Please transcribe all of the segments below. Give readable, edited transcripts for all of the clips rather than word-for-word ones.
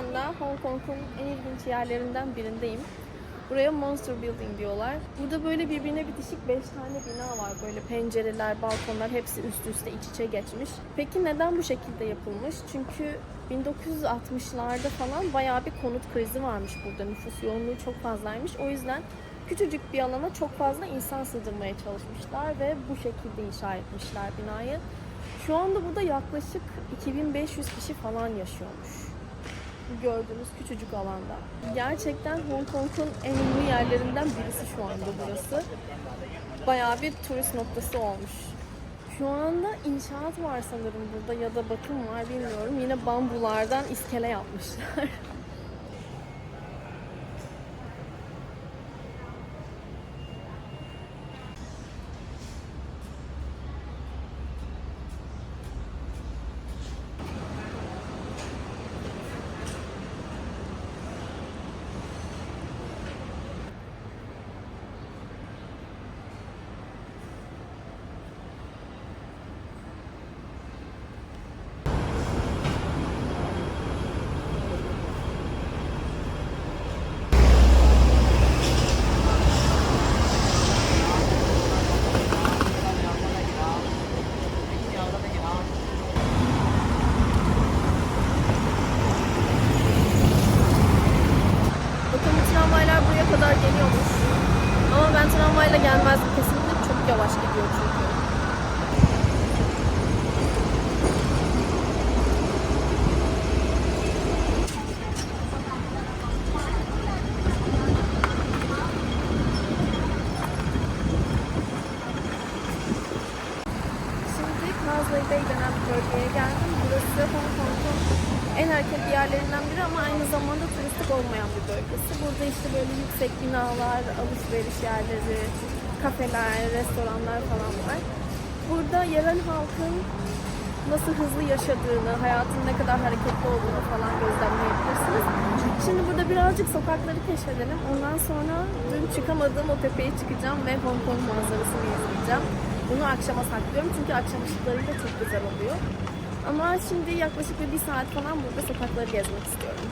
anda Hong Kong'un en ilginç yerlerinden birindeyim. Buraya Monster Building diyorlar. Burada böyle birbirine bitişik 5 tane bina var. Böyle pencereler, balkonlar hepsi üst üste iç içe geçmiş. Peki neden bu şekilde yapılmış? Çünkü 1960'larda falan bayağı bir konut krizi varmış burada. Nüfus yoğunluğu çok fazlaymış. O yüzden küçücük bir alana çok fazla insan sığdırmaya çalışmışlar ve bu şekilde inşa etmişler binayı. Şu anda burada yaklaşık 2500 kişi falan yaşıyormuş. Gördüğünüz küçücük alanda. Gerçekten Hong Kong'un en ünlü yerlerinden birisi şu anda burası. Bayağı bir turist noktası olmuş. Şu anda inşaat var sanırım burada ya da bakım var bilmiyorum. Yine bambulardan iskele yapmışlar. Tramvaylar buraya kadar geliyormuş. Ama ben tramvayla gelmezdim kesinlikle. Çok yavaş gidiyor çünkü. Şimdi Causeway Bay denen bir bölgeye geldim. Burası Hong Kong'un en hareketli yerlerinden biri ama aynı zamanda turistik olmayan bir bölgesi. Burada işte böyle yüksek binalar, alışveriş yerleri, kafeler, restoranlar falan var. Burada yerel halkın nasıl hızlı yaşadığını, hayatın ne kadar hareketli olduğunu falan gözlemleyebilirsiniz. Şimdi burada birazcık sokakları keşfedelim. Ondan sonra dün çıkamadığım o tepeye çıkacağım ve Hong Kong manzarasını izleyeceğim. Bunu akşama saklıyorum çünkü akşam ışıklarıyla çok güzel oluyor. Ama şimdi yaklaşık bir saat falan burada sokakları gezmek istiyorum.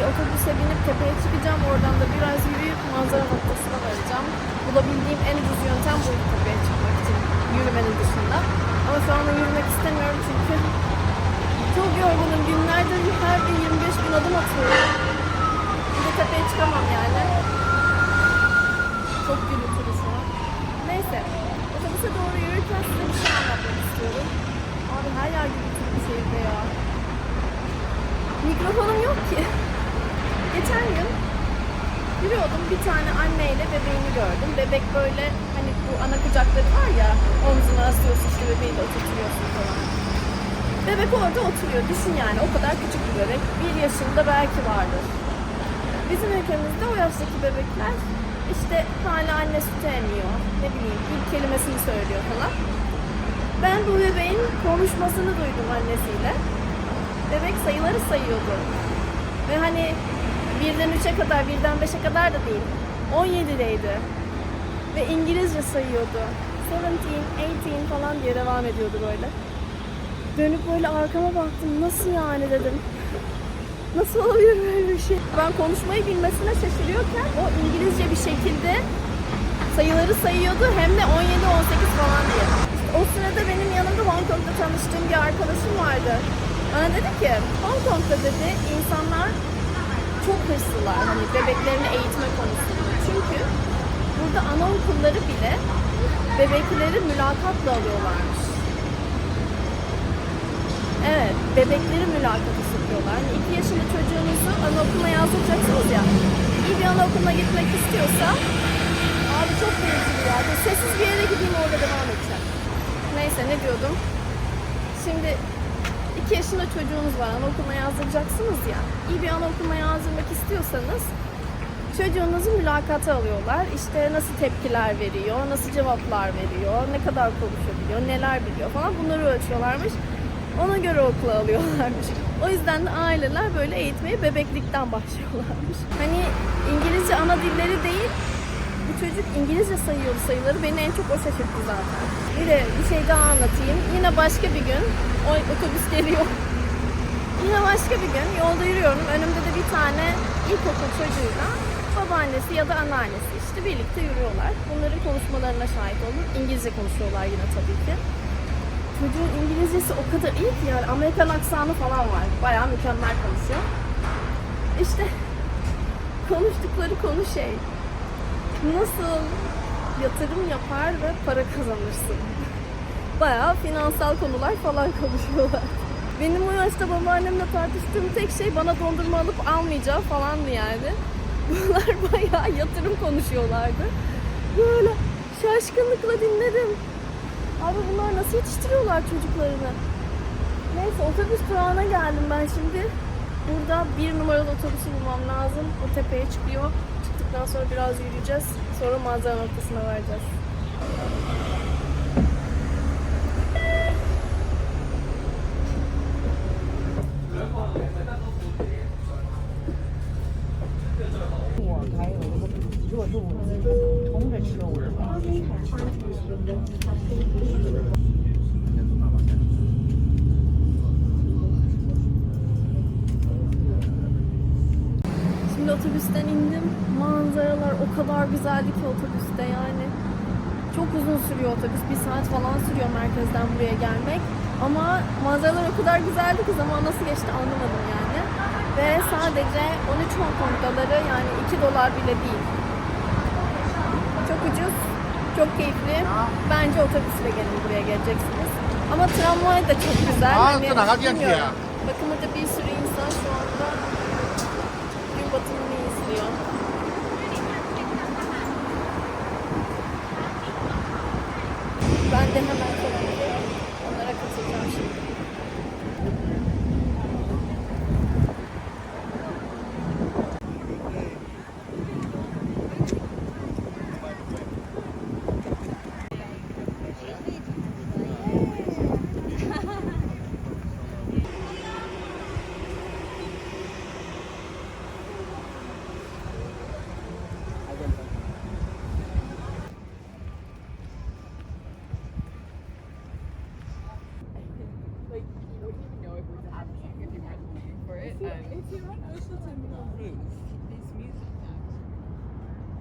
otobüse binip tepeye çıkacağım. Oradan da biraz yürüyüp manzara noktasına varacağım. Bulabildiğim en ucuz yöntem bu tepeye çıkmak için, yürümenin dışında. Ama şu anda yürümek istemiyorum çünkü çok yorgunum. Günlerdir her gün 25 bin adım atıyorum. Bir de tepeye çıkamam yani. Çok gürültülü şu an. Neyse. Otobüse doğru yürürken size bir şey anlatmak istiyorum. Abi her yer gürültülü bir şehirde ya. Mikrofonum yok ki. Geçen gün yürüyordum, bir tane anneyle bebeğini gördüm. Bebek böyle hani bu ana kucakları var ya, omzuna asıyorsun işte bebeği de oturtuyorsun falan. Bebek orada oturuyor. Düşün yani o kadar küçük bir bebek. 1 yaşında belki vardır. Bizim ülkemizde o yaştaki bebekler işte hala anne sütü emmiyor. Ne bileyim ilk kelimesini söylüyor falan. Ben bu bebeğin konuşmasını duydum annesiyle. Bebek sayıları sayıyordu. Ve hani 1'den 3'e kadar, 1'den 5'e kadar da değil. 17'deydi. Ve İngilizce sayıyordu. 17, 18 falan diye devam ediyordu böyle. Dönüp böyle arkama baktım. Nasıl yani dedim. Nasıl olabilir böyle bir şey? Ben konuşmayı bilmesine şaşırıyorken o İngilizce bir şekilde sayıları sayıyordu. Hem de 17, 18 falan diye. İşte o sırada benim yanımda Hong Kong'da tanıştığım bir arkadaşım vardı. Bana dedi ki Hong Kong'da dedi insanlar çok hırslılar hani bebeklerini eğitme konusunda. Çünkü burada anaokulları bile bebekleri mülakatla alıyorlarmış. Evet, bebekleri mülakata sokuyorlar. Yani 2 yaşında çocuğunuzu anaokuluna yazdıracaksınız ya. İyi bir anaokuluna gitmek istiyorsa abi çok değişik ya. Sessiz bir yere gideyim orada devam edeceğim. Neyse ne diyordum? Şimdi 2 yaşında çocuğunuz var, anaokuluna yazdıracaksınız ya. İyi bir anaokuluna yazdırmak istiyorsanız çocuğunuzu mülakata alıyorlar. İşte nasıl tepkiler veriyor, nasıl cevaplar veriyor, ne kadar konuşabiliyor, neler biliyor falan bunları ölçüyorlarmış. Ona göre okula alıyorlarmış. O yüzden de aileler böyle eğitmeye bebeklikten başlıyorlarmış. Hani İngilizce ana dilleri değil, bu çocuk İngilizce sayıyordu sayıları. Beni en çok o şaşırttı zaten. Bir de bir şey daha anlatayım. Yine başka bir gün, o otobüs geliyor. Yine başka bir gün yolda yürüyorum. Önümde de bir tane ilkokul çocuğuyla babaannesi ya da anneannesi işte birlikte yürüyorlar. Bunların konuşmalarına şahit oldum. İngilizce konuşuyorlar yine tabii ki. Çocuğun İngilizcesi o kadar iyi ki yani Amerikan aksanı falan var. Bayağı mükemmel konuşuyor. İşte konuştukları konu şey. Nasıl yatırım yapar ve para kazanırsın. Bayağı finansal konular falan konuşuyorlar. Benim o yaşta babaannemle tartıştığım tek şey bana dondurma alıp almayacağı falandı yani. Bunlar bayağı yatırım konuşuyorlardı. Böyle şaşkınlıkla dinledim. Abi bunlar nasıl yetiştiriyorlar çocuklarını? Neyse otobüs durağına geldim ben şimdi. Burada 1 numaralı otobüsü bulmam lazım. O tepeye çıkıyor. Çıktıktan sonra biraz yürüyeceğiz. Sonra manzara noktasına varacağız. Şimdi otobüsten indim. Manzaralar o kadar güzeldi ki otobüste yani. Çok uzun sürüyor otobüs. 1 saat falan sürüyor merkezden buraya gelmek. Ama manzaralar o kadar güzeldi ki zaman nasıl geçti anlamadım yani. Ve sadece 13 Hong Kong doları yani $2 bile değil. Çok ucuz, çok keyifli. Bence otobüsle gelin buraya geleceksiniz. Ama tramvay da çok güzel. Bilmiyorum. Bakın burada bir sürü insan şu anda gün batımını izliyor. Ben de hemen onlara katılacağım şimdi.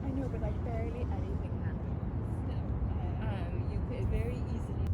I know, but like barely anything happens. You could very easily.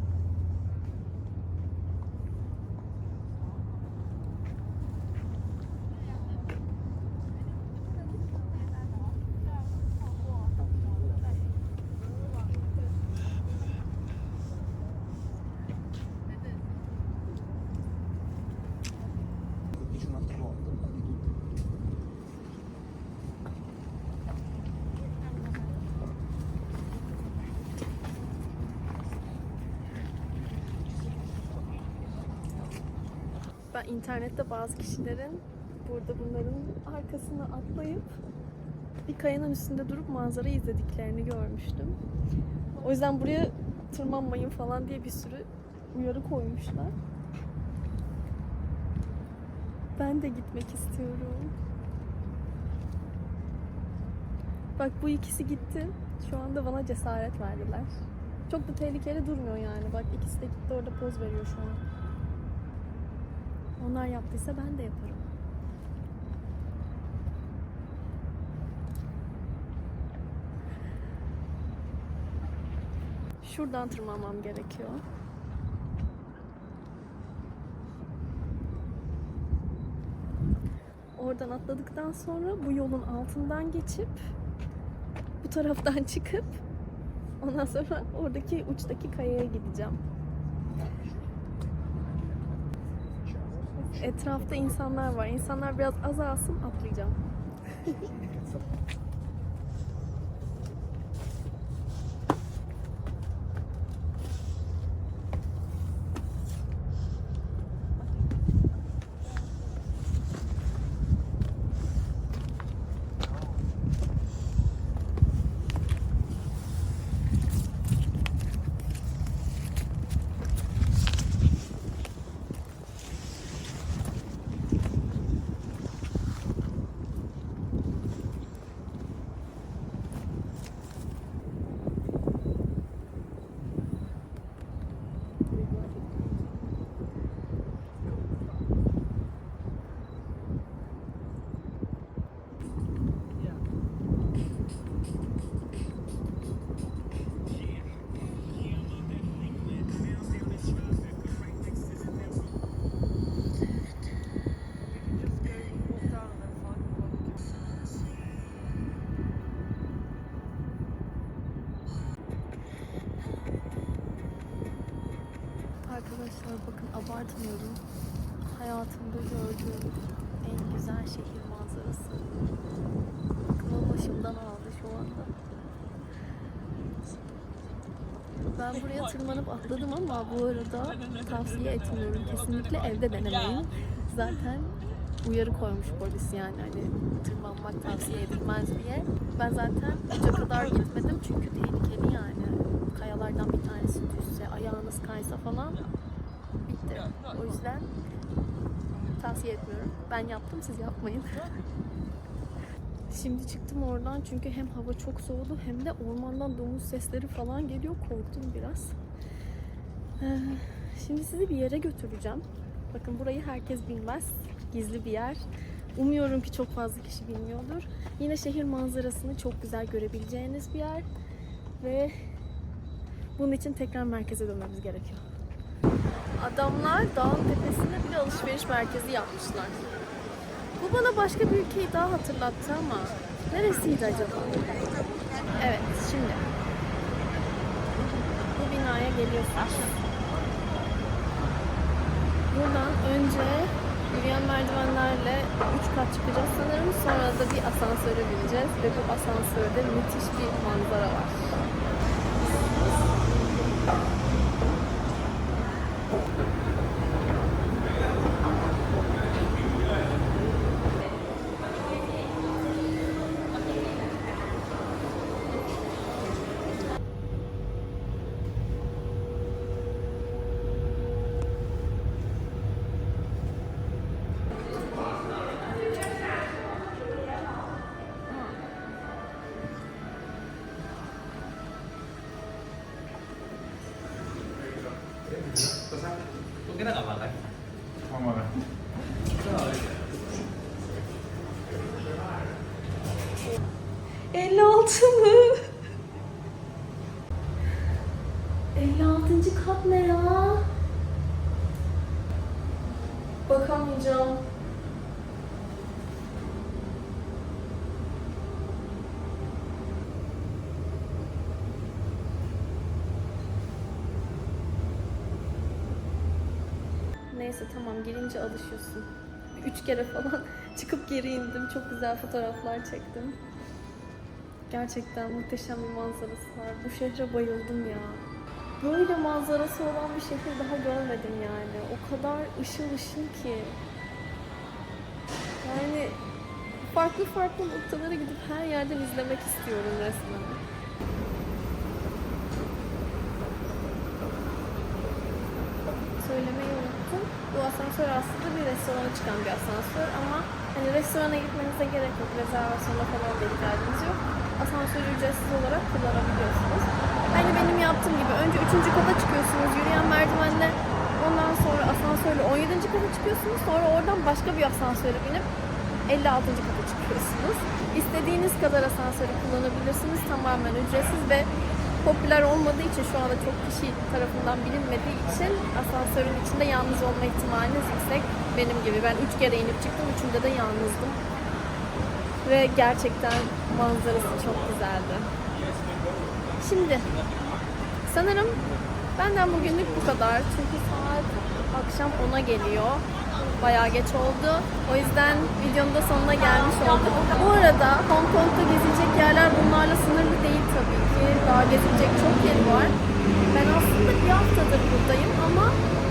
Ben internette bazı kişilerin burada bunların arkasına atlayıp bir kayanın üstünde durup manzarayı izlediklerini görmüştüm. O yüzden buraya tırmanmayın falan diye bir sürü uyarı koymuşlar. Ben de gitmek istiyorum. Bak bu ikisi gitti. Şu anda bana cesaret verdiler. Çok da tehlikeli durmuyor yani. Bak ikisi de gitti orada poz veriyor şu an. Onlar yaptıysa ben de yaparım. Şuradan tırmanmam gerekiyor. Oradan atladıktan sonra bu yolun altından geçip bu taraftan çıkıp ondan sonra oradaki uçtaki kayaya gideceğim. Etrafta insanlar var. İnsanlar biraz azalsın, atlayacağım. Arkadaşlar bakın abartmıyorum. Hayatımda gördüğüm en güzel şehir manzarası. Aklım başımdan aldı şu anda. Ben buraya tırmanıp atladım ama bu arada tavsiye etmiyorum. Kesinlikle evde denemeyin. Zaten uyarı koymuş polis yani hani tırmanmak tavsiye edilmez diye. Ben zaten uca kadar gitmedim çünkü tehlikeli yani. Kayalardan bir tanesi düşse, ayağınız kaysa falan bitti. O yüzden tavsiye etmiyorum. Ben yaptım, siz yapmayın. Şimdi çıktım oradan çünkü hem hava çok soğudu hem de ormandan domuz sesleri falan geliyor. Korktum biraz. Şimdi sizi bir yere götüreceğim. Bakın burayı herkes bilmez. Gizli bir yer. Umuyorum ki çok fazla kişi bilmiyordur. Yine şehir manzarasını çok güzel görebileceğiniz bir yer. Ve bunun için tekrar merkeze dönmemiz gerekiyor. Adamlar dağın tepesine bir alışveriş merkezi yapmışlar. Bu bana başka bir ülkeyi daha hatırlattı ama neresiydi acaba? Evet, şimdi bu binaya geliyorsunuz. Buradan önce yürüyen merdivenlerle 3 kat çıkacağız sanırım. Sonra da bir asansöre bineceğiz ve bu asansörde müthiş bir manzara var. Kita nggak makan? Mau makan? 56 mı? 56. kat ne ya? Bakamayacağım. Neyse tamam, gelince alışıyorsun. 3 kere falan çıkıp geri indim. Çok güzel fotoğraflar çektim. Gerçekten muhteşem bir manzarası var. Bu şehre bayıldım ya. böyle manzarası olan bir şehir daha görmedim yani. O kadar ışıl ışıl ki. Yani farklı farklı noktalara gidip her yerden izlemek istiyorum resmen. Söylemeyi unuttum. Bu asansör aslında bir restorana çıkan bir asansör ama hani restorana gitmenize gerek yok. Rezervasyona falan da ihtiyacınız yok. Asansörü ücretsiz olarak kullanabiliyorsunuz. Hani benim yaptığım gibi önce 3. kata çıkıyorsunuz yürüyen merdivenle. Ondan sonra asansörle 17. kata çıkıyorsunuz. Sonra oradan başka bir asansöre binip 56. kata çıkıyorsunuz. İstediğiniz kadar asansörü kullanabilirsiniz. Tamamen ücretsiz ve popüler olmadığı için şu anda çok kişi tarafından bilinmediği için asansörün içinde yalnız olma ihtimaliniz yüksek. Benim gibi. Ben 3 kere inip çıktım. 3'ünde de yalnızdım. Ve gerçekten manzarası çok güzeldi. Şimdi sanırım benden bugünlük bu kadar. Çünkü saat akşam 10'a geliyor. Bayağı geç oldu. O yüzden videonun da sonuna gelmiş olduk. Bu arada Hong Kong'da gezilecek yerler bunlarla sınırlı değil tabii ki. Daha gezilecek çok yer var. Ben aslında bir haftadır buradayım ama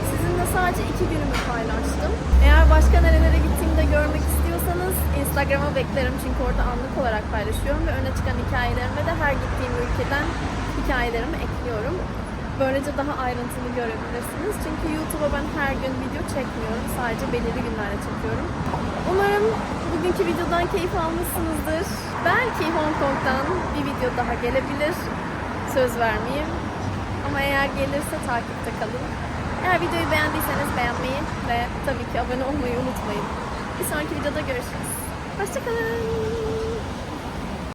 sizinle sadece 2 günümü paylaştım. Eğer başka nerelere gittiğimi de görmek istiyorsanız Instagram'a beklerim çünkü orada anlık olarak paylaşıyorum ve öne çıkan hikayelerime de her gittiğim ülkeden hikayelerimi ekliyorum. Böylece daha ayrıntılı görebilirsiniz. Çünkü YouTube'a ben her gün video çekmiyorum. Sadece belirli günlerde çekiyorum. Umarım bugünkü videodan keyif almışsınızdır. Belki Hong Kong'dan bir video daha gelebilir. Söz vermeyeyim. Ama eğer gelirse takipte kalın. Eğer videoyu beğendiyseniz beğenmeyi ve tabii ki abone olmayı unutmayın. Bir sonraki videoda görüşürüz. Hoşçakalın.